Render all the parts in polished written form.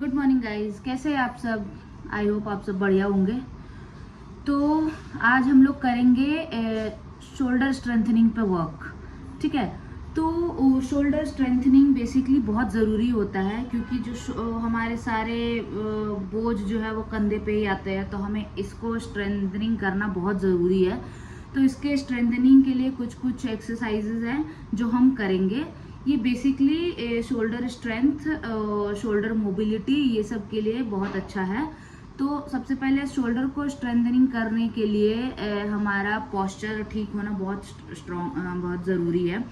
Good morning guys, कैसे हैं आप सब। आई होप आप सब बढ़िया होंगे। तो आज हम लोग करेंगे शोल्डर स्ट्रेंथनिंग पे वर्क। ठीक है। तो शोल्डर स्ट्रेंथनिंग बेसिकली बहुत ज़रूरी होता है, क्योंकि जो हमारे सारे बोझ जो है वो कंधे पे ही आते हैं, तो हमें इसको स्ट्रेंथनिंग करना बहुत ज़रूरी है। तो इसके स्ट्रेंथनिंग के लिए कुछ कुछ एक्सरसाइजेज हैं जो हम करेंगे। ये basically shoulder strength, shoulder mobility, ये सब के लिए बहुत अच्छा है। तो सबसे पहले शोल्डर को स्ट्रेंथनिंग करने के लिए हमारा पोस्चर ठीक होना बहुत बहुत ज़रूरी है,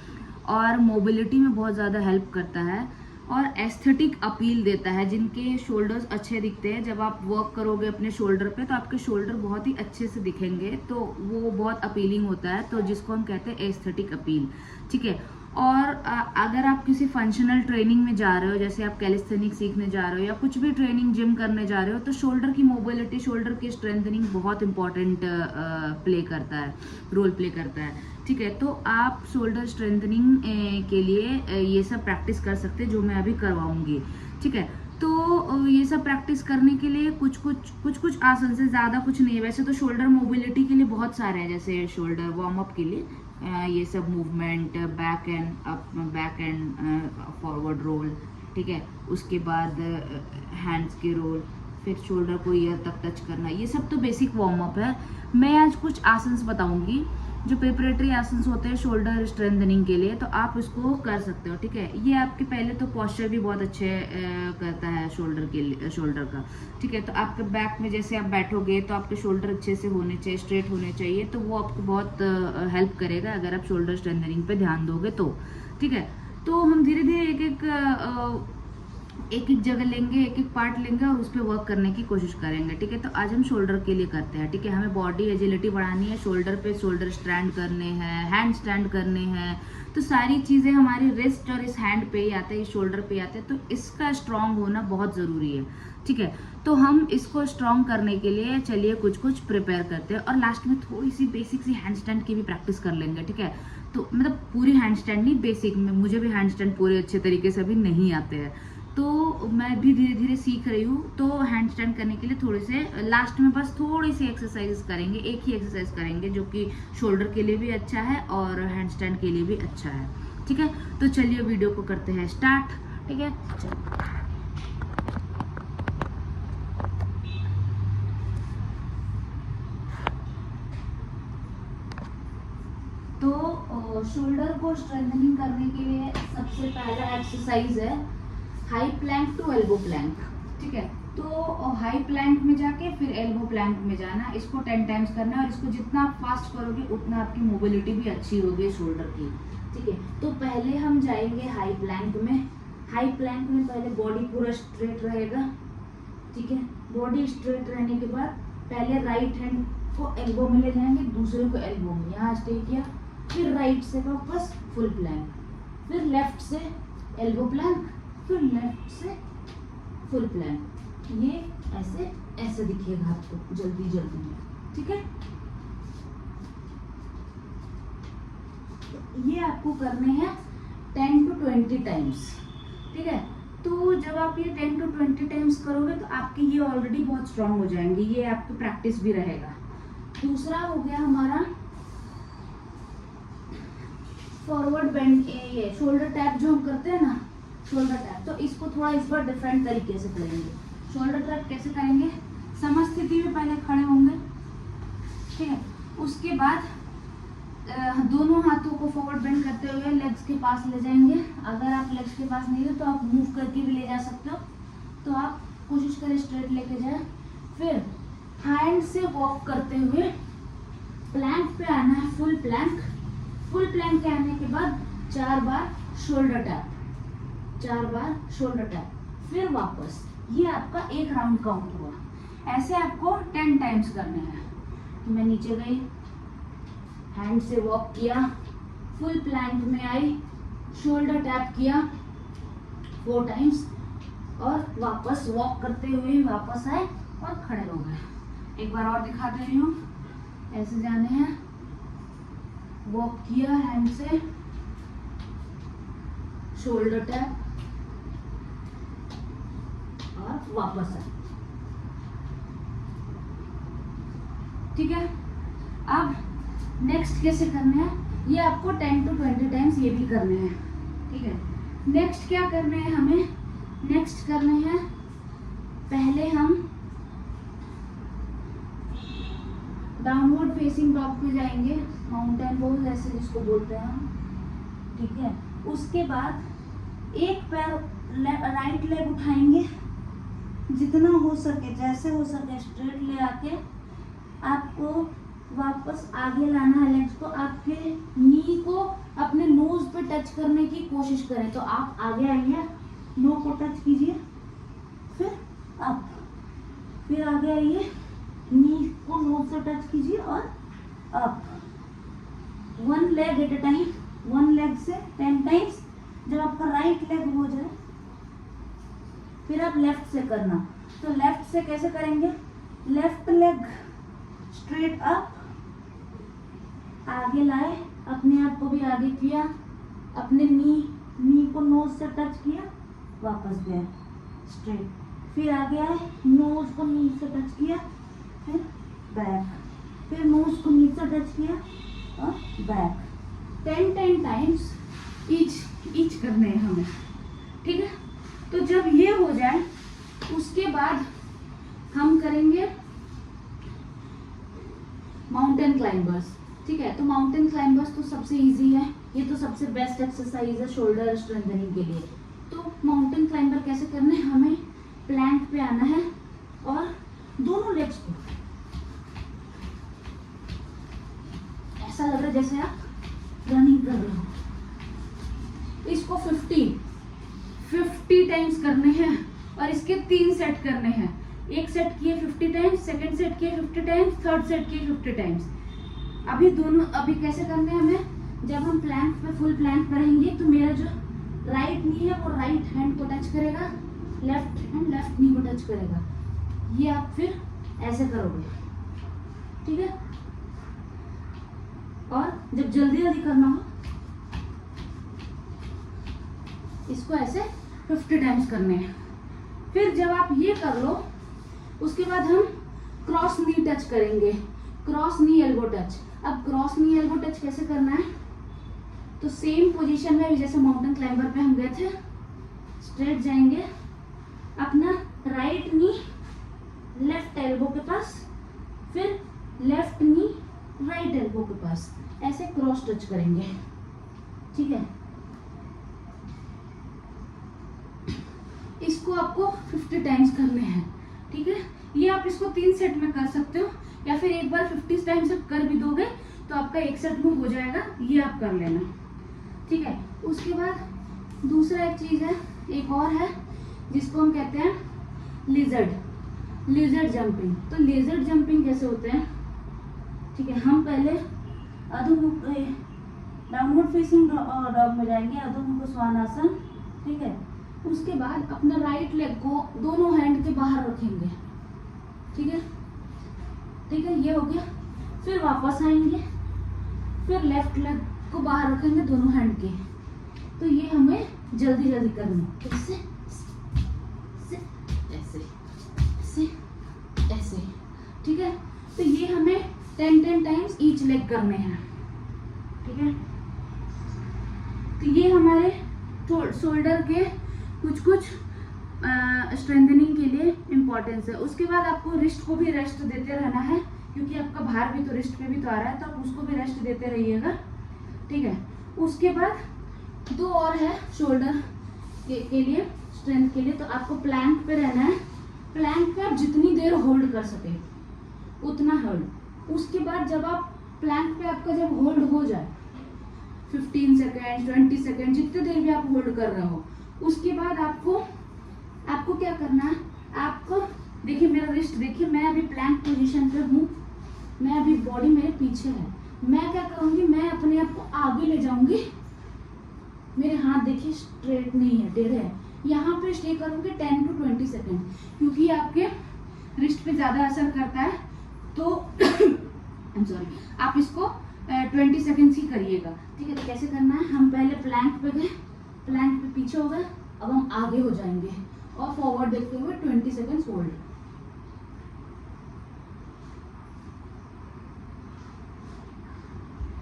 और मोबिलिटी में बहुत ज़्यादा हेल्प करता है, और एस्थेटिक अपील देता है। जिनके शोल्डर्स अच्छे दिखते हैं, जब आप वर्क करोगे अपने शोल्डर पे तो आपके शोल्डर बहुत ही अच्छे से दिखेंगे, तो वो बहुत अपीलिंग होता है, तो जिसको हम कहते हैं एस्थेटिक अपील। ठीक है। और अगर आप किसी फंक्शनल ट्रेनिंग में जा रहे हो, जैसे आप कैलिस्थेनिक सीखने जा रहे हो या कुछ भी ट्रेनिंग जिम करने जा रहे हो, तो शोल्डर की मोबिलिटी, शोल्डर की स्ट्रेंथनिंग बहुत इंपॉर्टेंट रोल प्ले करता है। ठीक है। तो आप शोल्डर स्ट्रेंथनिंग के लिए ये सब प्रैक्टिस कर सकते हैं, जो मैं अभी करवाऊंगी। ठीक है। तो ये सब प्रैक्टिस करने के लिए कुछ कुछ आसन से, ज़्यादा कुछ नहीं है वैसे तो। शोल्डर मोबिलिटी के लिए बहुत सारे हैं, जैसे शोल्डर वार्म अप के लिए ये सब movement, back and up, back and forward roll. ठीक है। उसके बाद हैंड्स के रोल, फिर शोल्डर को ईयर तक टच करना, ये सब तो बेसिक वार्म अप है। मैं आज कुछ आसन्स बताऊंगी जो प्रिपरेटरी आसन्स होते हैं शोल्डर स्ट्रेंथनिंग के लिए, तो आप इसको कर सकते हो। ठीक है। ये आपके पहले तो पोस्चर भी बहुत अच्छे करता है शोल्डर के लिए, शोल्डर का। ठीक है। तो आपके बैक में जैसे आप बैठोगे तो आपके शोल्डर अच्छे से होने चाहिए, स्ट्रेट होने चाहिए, तो वो आपको बहुत हेल्प करेगा अगर आप शोल्डर स्ट्रेंथनिंग पे ध्यान दोगे तो। ठीक है। तो हम धीरे धीरे एक एक जगह लेंगे, एक एक पार्ट लेंगे और उस पर वर्क करने की कोशिश करेंगे। ठीक है। तो आज हम शोल्डर के लिए करते हैं। ठीक है। हमें बॉडी एजिलिटी बढ़ानी है, शोल्डर पे शोल्डर स्ट्रैंड करने हैं, हैंड स्टैंड करने हैं, तो सारी चीज़ें हमारी रिस्ट और इस हैंड पे ही आते हैं, इस शोल्डर पे ही आते हैं, तो इसका स्ट्रांग होना बहुत ज़रूरी है। ठीक है। तो हम इसको स्ट्रांग करने के लिए चलिए कुछ कुछ प्रिपेयर करते हैं, और लास्ट में थोड़ी सी बेसिक सी हैंड स्टैंड की भी प्रैक्टिस कर लेंगे। ठीक है। तो मतलब पूरी हैंड स्टैंड नहीं, बेसिक में। मुझे भी हैंड स्टैंड पूरे अच्छे तरीके से अभी नहीं आते हैं, तो मैं भी धीरे धीरे सीख रही हूँ। तो हैंड स्टैंड करने के लिए थोड़े से लास्ट में बस थोड़ी सी एक्सरसाइज करेंगे, एक ही एक्सरसाइज करेंगे जो कि शोल्डर के लिए भी अच्छा है और हैंड स्टैंड के लिए भी अच्छा है। ठीक है। तो चलिए वीडियो को करते हैं स्टार्ट। ठीक है। चलिए। तो शोल्डर को स्ट्रेंथनिंग करने के लिए सबसे पहला एक्सरसाइज है high plank to elbow plank. ठीक है। तो हाई प्लैंक में जाके फिर एल्बो प्लैंक में जाना, इसको 10 टाइम्स करना है, और इसको जितना आप फास्ट करोगे उतना आपकी मोबिलिटी भी अच्छी होगी शोल्डर की। ठीक है। तो पहले हम जाएंगे हाई प्लैंक में। हाई प्लैंक में पहले बॉडी पूरा स्ट्रेट रहेगा। ठीक है। बॉडी स्ट्रेट रहने के बाद पहले राइट हैंड को एल्बो में ले जाएंगे, दूसरे को एल्बो में, यहाँ स्टे किया, फिर राइट से वापस फुल प्लैंक, फिर लेफ्ट से एल्बो प्लैंक, फिर लेफ्ट से फुल प्लैंक। ये ऐसे ऐसे दिखेगा आपको जल्दी जल्दी में। ठीक है। तो ये आपको करने हैं 10 to 20 टाइम्स। ठीक है। तो जब आप ये 10 to 20 टाइम्स करोगे तो आपके ये ऑलरेडी बहुत स्ट्रांग हो जाएंगे, ये आपकी प्रैक्टिस भी रहेगा। दूसरा हो गया हमारा फॉरवर्ड बेंड, ये शोल्डर टैप जो हम करते हैं ना, शोल्डर टैप, तो इसको थोड़ा इस बार डिफरेंट तरीके से करेंगे। शोल्डर टैप कैसे करेंगे, समस्थिति में पहले खड़े होंगे। ठीक है। उसके बाद दोनों हाथों को फॉरवर्ड बेंड करते हुए लेग्स के पास ले जाएंगे। अगर आप लेग्स के पास नहीं हो तो आप मूव करके भी ले जा सकते हो, तो आप कोशिश करें स्ट्रेट लेके जाए। फिर हैंड से वॉक करते हुए प्लैंक पे आना है, फुल प्लैंक। फुल प्लैंक के आने के बाद 4 बार शोल्डर टैप, 4 बार शोल्डर टैप, फिर वापस। ये आपका एक राउंड काउंट हुआ। ऐसे आपको 10 टाइम्स करने हैं। तो मैं नीचे गई, हैंड से वॉक किया, फुल प्लैंक में आई, शोल्डर टैप किया 4 टाइम्स, और वापस वॉक करते हुए वापस आए और खड़े हो गए। एक बार और दिखा दे रही हूँ। ऐसे जाने हैं, वॉक किया हैंड से, शोल्डर टैप और वापस आए। ठीक है, अब नेक्स्ट कैसे करना है, ये आपको 10 to 20 टाइम्स ये भी करने हैं। ठीक है, नेक्स्ट क्या करने हैं हमें, नेक्स्ट करने हैं, पहले हम डाउनवर्ड फेसिंग डॉग पे जाएंगे, माउंटेन पोज ऐसे जिसको बोलते हैं हम। ठीक है, उसके बाद एक पैर राइट लेग उठाएंगे, जितना हो सके जैसे हो सके स्ट्रेट ले आके आपको वापस आगे लाना है लेग्स को, आपके नी को अपने नोज पे टच करने की कोशिश करें। तो आप आगे आइए, नो को टच कीजिए, फिर अप, फिर आगे आइए, नी को नोज से टच कीजिए और up. 1 leg at a time, 1 leg से 10 टाइम्स। जब आपका राइट लेग हो जाए फिर आप लेफ्ट से करना। तो लेफ्ट से कैसे करेंगे, लेफ्ट लेग स्ट्रेट अप, आगे लाए, अपने आप को भी आगे किया, अपने नी को नोज से टच किया, वापस गए स्ट्रेट, फिर आगे आए, नोज को नी से टच किया, फिर बैक, फिर नोज को नी से टच किया और बैक। 10 टाइम्स ईच करने हैं हमें। ठीक है, तो जब ये हो जाए उसके बाद हम करेंगे माउंटेन क्लाइंबर्स। ठीक है, तो माउंटेन क्लाइंबर्स तो सबसे इजी है, ये तो सबसे बेस्ट एक्सरसाइज है शोल्डर स्ट्रेंथनिंग के लिए। तो माउंटेन क्लाइंबर कैसे करना है, हमें प्लैंक पे आना है और दोनों लेग्स को ऐसा लग रहा है जैसे आप रनिंग कर रहे हो। इसको 50 टाइम्स करने हैं और इसके 3 सेट करने हैं। एक सेट किए 50 टाइम्स, सेकंड सेट किए 50 टाइम्स, थर्ड सेट किए 50 टाइम्स। अभी कैसे करने हैं हमें, जब हम प्लैंक पे फुल प्लैंक रहेंगे तो मेरा जो राइट नी है वो राइट हैंड को टच करेगा, लेफ्ट हैंड लेफ्ट नी को टच करेगा। ये आप फिर ऐसे करोगे। ठीक है, और जब जल्दी जल्दी करना हो इसको ऐसे 50 टाइम्स करने हैं। फिर जब आप ये कर लो उसके बाद हम क्रॉस नी टच करेंगे, क्रॉस नी एल्बो टच। अब क्रॉस नी एल्बो टच कैसे करना है, तो सेम पोजीशन में जैसे माउंटेन क्लाइंबर पे हम गए थे, स्ट्रेट जाएंगे, अपना राइट नी लेफ्ट एल्बो के पास, फिर लेफ्ट नी राइट एल्बो के पास, ऐसे क्रॉस टच करेंगे। ठीक है, इसको आपको 50 टाइम्स करने हैं। ठीक है, ये आप इसको 3 सेट में कर सकते हो या फिर एक बार 50 टाइम्स कर भी दोगे तो आपका एक सेट में हो जाएगा, ये आप कर लेना। ठीक है, उसके बाद दूसरा एक चीज है, एक और है जिसको हम कहते हैं लिजर्ड जंपिंग। तो लिजर्ड जंपिंग कैसे होते हैं, ठीक है, हम पहले अधोमुख डाउनवर्ड फेसिंग डॉग में जाएंगे, अधोमुख स्वानासन। ठीक है, उसके बाद अपना राइट लेग को दोनों हैंड के बाहर रखेंगे। ठीक है, ये हो गया। फिर वापस आएंगे, फिर लेफ्ट लेग को बाहर रखेंगे दोनों हैंड के। तो ये हमें जल्दी जल्दी करना है, ऐसे ऐसे ऐसे ऐसे। ठीक है, तो ये हमें 10 टाइम्स ईच लेग करने हैं। ठीक है, तो ये हमारे शोल्डर के कुछ स्ट्रेंथनिंग के लिए इम्पोर्टेंस है। उसके बाद आपको रिस्ट को भी रेस्ट देते रहना है, क्योंकि आपका भार भी तो रिस्ट पे भी तो आ रहा है, तो आप उसको भी रेस्ट देते रहिएगा। ठीक है, उसके बाद 2 और है शोल्डर के लिए, स्ट्रेंथ के लिए। तो आपको प्लैंक पे रहना है, प्लैंक पे आप जितनी देर होल्ड कर सके उतना होल्ड। उसके बाद जब आप प्लैंक पे आपका जब होल्ड हो जाए 15 सेकेंड 20 सेकेंड जितनी देर भी आप होल्ड कर रहे हो, उसके बाद आपको क्या करना है, आपको देखिए मेरा रिस्ट देखिए, मैं अभी प्लैंक पोजीशन पे हूँ, मैं अभी बॉडी मेरे पीछे है। मैं क्या करूँगी, मैं अपने आप को आगे ले जाऊंगी, मेरे हाथ देखिए स्ट्रेट नहीं है, टेढ़े है, यहाँ पे स्टे करूँगी 10 to 20 सेकेंड, क्योंकि आपके रिस्ट पे ज़्यादा असर करता है। तो आप इसको 20 सेकेंड्स ही करिएगा। ठीक है, तो कैसे करना है, हम पहले प्लैंक पे गए, प्लैंक पे पीछे हो गए, अब हम आगे हो जाएंगे और फॉरवर्ड देखते हुए 20 सेकेंड्स होल्ड।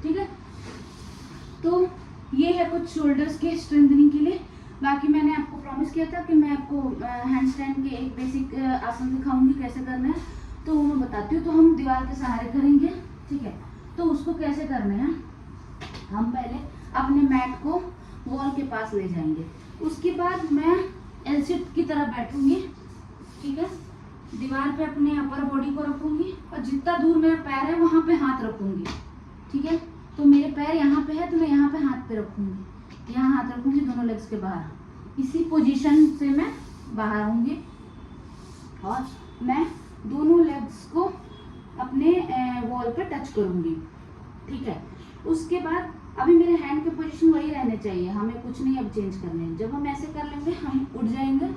ठीक है, तो ये है कुछ शोल्डर्स के स्ट्रेंथनिंग के लिए। बाकी मैंने आपको प्रॉमिस किया था कि मैं आपको हैंड स्टैंड के एक बेसिक आसन दिखाऊंगी कैसे करना है, तो वो मैं बताती हूँ। तो हम दीवार के सहारे करेंगे, ठीक है। तो उसको कैसे करना है, हम पहले अपने मैट को वॉल के पास ले जाएंगे। उसके बाद मैं एल शेप की तरह बैठूंगी, ठीक है। दीवार पे अपने अपर बॉडी को रखूंगी और जितना दूर मेरा पैर है वहां पे हाथ रखूंगी, ठीक है। तो मेरे पैर यहाँ पे है तो मैं यहाँ पे हाथ पे रखूंगी, यहाँ हाथ रखूंगी दोनों लेग्स के बाहर। इसी पोजीशन से मैं बाहर आऊंगी और मैं दोनों लेग्स को अपने वॉल पे टच करूंगी, ठीक है। उसके बाद अभी मेरे हैंड के पोजीशन वही रहने चाहिए, हमें कुछ नहीं अब चेंज करने हैं। जब हम ऐसे कर लेंगे हम उठ जाएंगे,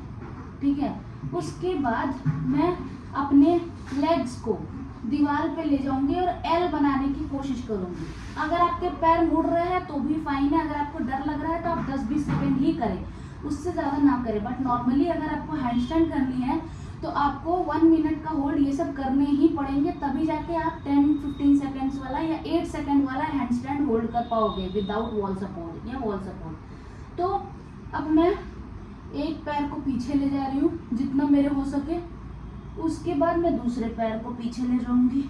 ठीक है। उसके बाद मैं अपने लेग्स को दीवार पे ले जाऊंगी और एल बनाने की कोशिश करूंगी। अगर आपके पैर मुड़ रहे हैं तो भी फाइन है, अगर आपको डर लग रहा है तो आप 10-20 सेकेंड ही करें, उससे ज़्यादा ना करें। बट नॉर्मली अगर आपको हैंडस्टैंड करनी है तो आपको 1 मिनट का होल्ड ये सब करने ही पड़ेंगे, तभी जाके आप 10-15 सेकेंड्स वाला या 8 सेकेंड वाला हैंडस्टैंड होल्ड कर पाओगे विदाउट वॉल सपोर्ट या वॉल सपोर्ट। तो अब मैं एक पैर को पीछे ले जा रही हूँ जितना मेरे हो सके, उसके बाद मैं दूसरे पैर को पीछे ले जाऊंगी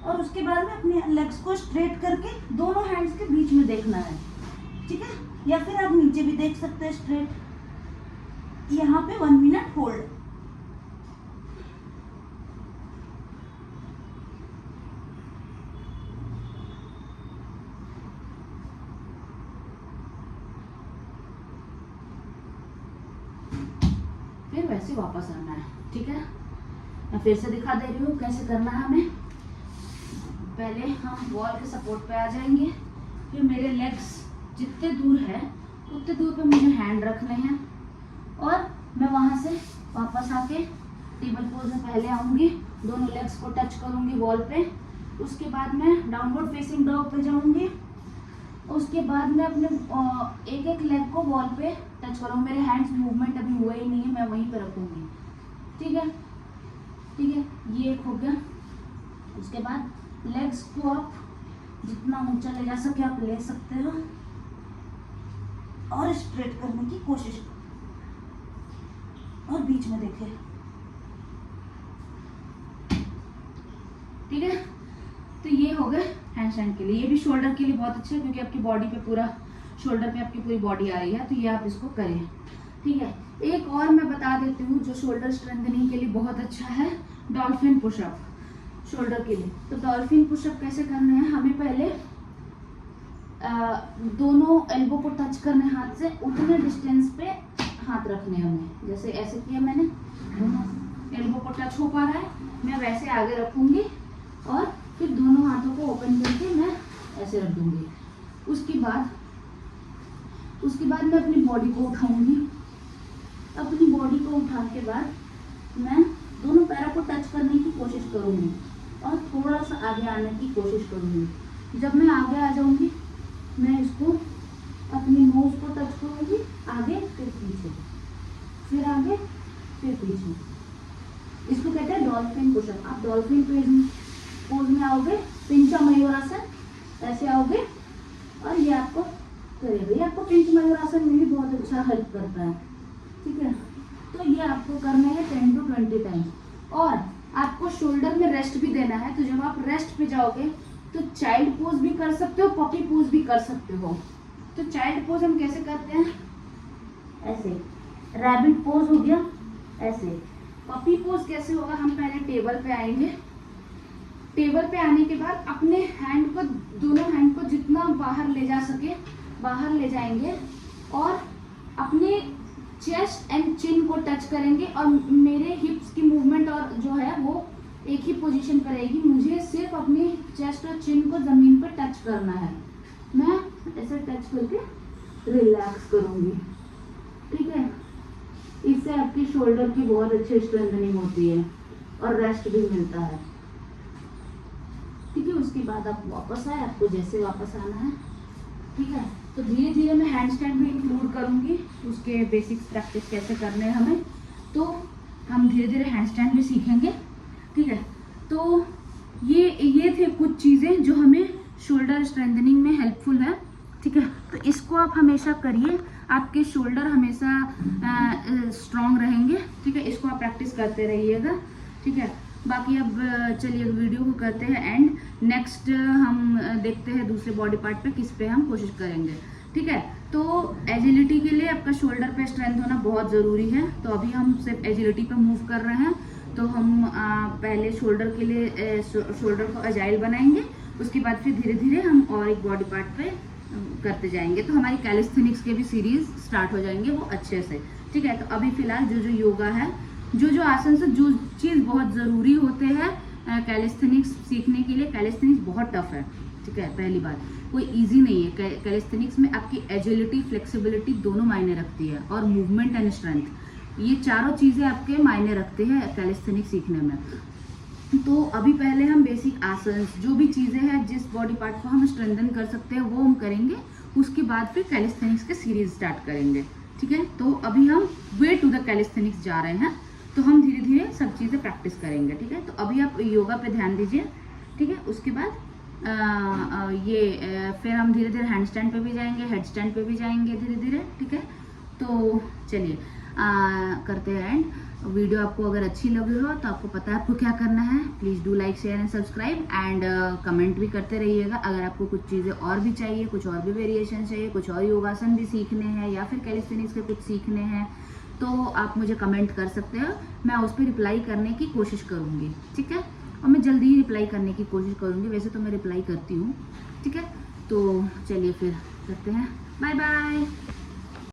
और उसके बाद में अपने लेग्स को स्ट्रेट करके दोनों हैंड्स के बीच में देखना है, ठीक है। या फिर आप नीचे भी देख सकते हैं स्ट्रेट। यहाँ पे 1 मिनट होल्ड। फिर वैसे वापस आना है, ठीक है। मैं फिर से दिखा दे रही हूँ कैसे करना है हमें। पहले हम वॉल के सपोर्ट पे आ जाएंगे, फिर मेरे लेग्स जितने दूर है उतने दूर पे मुझे हैंड रखने हैं और मैं वहाँ से वापस आके टेबल पोज में पहले आऊँगी, दोनों लेग्स को टच करूँगी वॉल पे। उसके बाद मैं डाउनवर्ड फेसिंग डॉग पे जाऊँगी। उसके बाद मैं अपने एक एक लेग को वॉल पे टच करूँगी। मेरे हैंड्स मूवमेंट अभी हुआ ही नहीं है, मैं वहीं पे रखूँगी, ठीक है, ठीक है। ये एक हो गया। उसके बाद लेग्स को आप जितना ऊंचा ले जा सके आप ले सकते हो और स्ट्रेट करने की कोशिश करो और बीच में देखें, ठीक है। तो ये हो गए हैंडस्टैंड के लिए। ये भी शोल्डर के लिए बहुत अच्छा है क्योंकि आपकी बॉडी पे पूरा शोल्डर पे आपकी पूरी बॉडी आ रही है, तो ये आप इसको करें, ठीक है। एक और मैं बता देती हूँ जो शोल्डर स्ट्रेंथनिंग के लिए बहुत अच्छा है, डॉल्फिन पुशअप शोल्डर के लिए। तो डॉल्फिन पुशअप कैसे करना है, हमें पहले दोनों एल्बो को टच करने हाथ से उतने डिस्टेंस पे हाथ रखने हमें। जैसे ऐसे किया मैंने, दोनों एल्बो को टच हो पा रहा है, मैं वैसे आगे रखूंगी और फिर दोनों हाथों को ओपन करके मैं ऐसे रख दूंगी। उसके बाद मैं अपनी बॉडी को उठाऊंगी। अपनी बॉडी को उठाने के बाद मैं दोनों पैरों को टच करने की कोशिश करूंगी और थोड़ा सा आगे आने की कोशिश करूंगी। जब मैं आगे आ जाऊंगी मैं इसको अपनी नोज को टच करूंगी, आगे फिर पीछे, फिर आगे फिर पीछे। इसको कहते हैं डॉल्फिन पुशअप। आप डॉल्फिन पोज में आओगे, पिंचा मयूरासन, ऐसे आओगे और ये आपको करेगा। ये आपको पिंच मयूरासन में भी बहुत अच्छा हेल्प करता है, ठीक है। तो ये आपको करना है 10 to 20 टाइम्स। और आपको शोल्डर में रेस्ट भी देना है, तो जब आप रेस्ट पे जाओगे तो चाइल्ड पोज भी कर सकते हो, पपी पोज भी कर सकते हो। तो चाइल्ड पोज हम कैसे करते हैं, ऐसे। रैबिट पोज हो गया ऐसे। पपी पोज कैसे होगा, हम पहले टेबल पे आएंगे। टेबल पे आने के बाद अपने हैंड को, दोनों हैंड को जितना बाहर ले जा सके बाहर ले जाएंगे और अपने चेस्ट एंड चिन को टच करेंगे और मेरे हिप्स की मूवमेंट और जो है वो एक ही पोजीशन पर रहेगी। मुझे सिर्फ अपनी चेस्ट और चिन को जमीन पर टच करना है। मैं ऐसे टच करके रिलैक्स करूंगी, ठीक है। इससे आपकी शोल्डर की बहुत अच्छी स्ट्रेंथनिंग होती है और रेस्ट भी मिलता है, ठीक है। उसके बाद आप वापस आए, आपको जैसे वापस आना है, ठीक है। तो धीरे धीरे मैं हैंड स्टैंड भी इंक्लूड करूँगी, उसके बेसिक्स प्रैक्टिस कैसे करने हैं हमें, तो हम धीरे धीरे हैंड स्टैंड भी सीखेंगे, ठीक है। तो ये थे कुछ चीज़ें जो हमें शोल्डर स्ट्रेंथनिंग में हेल्पफुल है, ठीक है। तो इसको आप हमेशा करिए, आपके शोल्डर हमेशा स्ट्रॉन्ग रहेंगे, ठीक है। इसको आप प्रैक्टिस करते रहिएगा, ठीक है। बाकी अब चलिए वीडियो को करते हैं एंड नेक्स्ट हम देखते हैं दूसरे बॉडी पार्ट पे किस पे हम कोशिश करेंगे, ठीक है। तो एजिलिटी के लिए आपका शोल्डर पे स्ट्रेंथ होना बहुत ज़रूरी है। तो अभी हम सिर्फ एजिलिटी पे मूव कर रहे हैं, तो हम पहले शोल्डर के लिए शोल्डर को अजाइल बनाएंगे, उसके बाद फिर धीरे धीरे हम और एक बॉडी पार्ट पे करते जाएंगे। तो हमारी कैलिस्थेनिक्स के भी सीरीज स्टार्ट हो जाएंगे वो अच्छे से, ठीक है। तो अभी फिलहाल जो योगा है, जो आसन से जो चीज़ बहुत ज़रूरी होते हैं कैलिस्थेनिक्स सीखने के लिए, कैलिस्थेनिक्स बहुत टफ है, ठीक है। पहली बात, कोई इजी नहीं है। कैलिस्थेनिक्स में आपकी एजिलिटी, फ्लेक्सिबिलिटी दोनों मायने रखती है, और मूवमेंट एंड स्ट्रेंथ, ये चारों चीज़ें आपके मायने रखते हैं कैलिस्थेनिक्स सीखने में। तो अभी पहले हम बेसिक आसन, जो भी चीज़ें हैं जिस बॉडी पार्ट को हम स्ट्रेंथन कर सकते हैं वो हम करेंगे, उसके बाद फिर कैलिस्थेनिक्स के सीरीज स्टार्ट करेंगे, ठीक है। तो अभी हम वे टू द कैलिस्थेनिक्स जा रहे हैं, तो हम धीरे धीरे सब चीज़ें प्रैक्टिस करेंगे, ठीक है। तो अभी आप योगा पे ध्यान दीजिए, ठीक है। उसके बाद फिर हम धीरे धीरे हैंड स्टैंड पे भी जाएंगे, हेड स्टैंड पे भी जाएंगे धीरे धीरे, ठीक है। तो चलिए करते हैं एंड। वीडियो आपको अगर अच्छी लगी हो तो आपको पता है आपको क्या करना है, please do like, share and subscribe and comment भी करते रहिएगा। अगर आपको कुछ चीज़ें और भी चाहिए, कुछ और भी वेरिएशन चाहिए, कुछ और योगासन भी सीखने हैं या फिर कैलिस्थेनिक्स के कुछ सीखने हैं, तो आप मुझे कमेंट कर सकते हो, मैं उस पर रिप्लाई करने की कोशिश करूँगी, ठीक है। और मैं जल्दी ही रिप्लाई करने की कोशिश करूँगी, वैसे तो मैं रिप्लाई करती हूँ, ठीक है। तो चलिए फिर करते हैं, बाय बाय।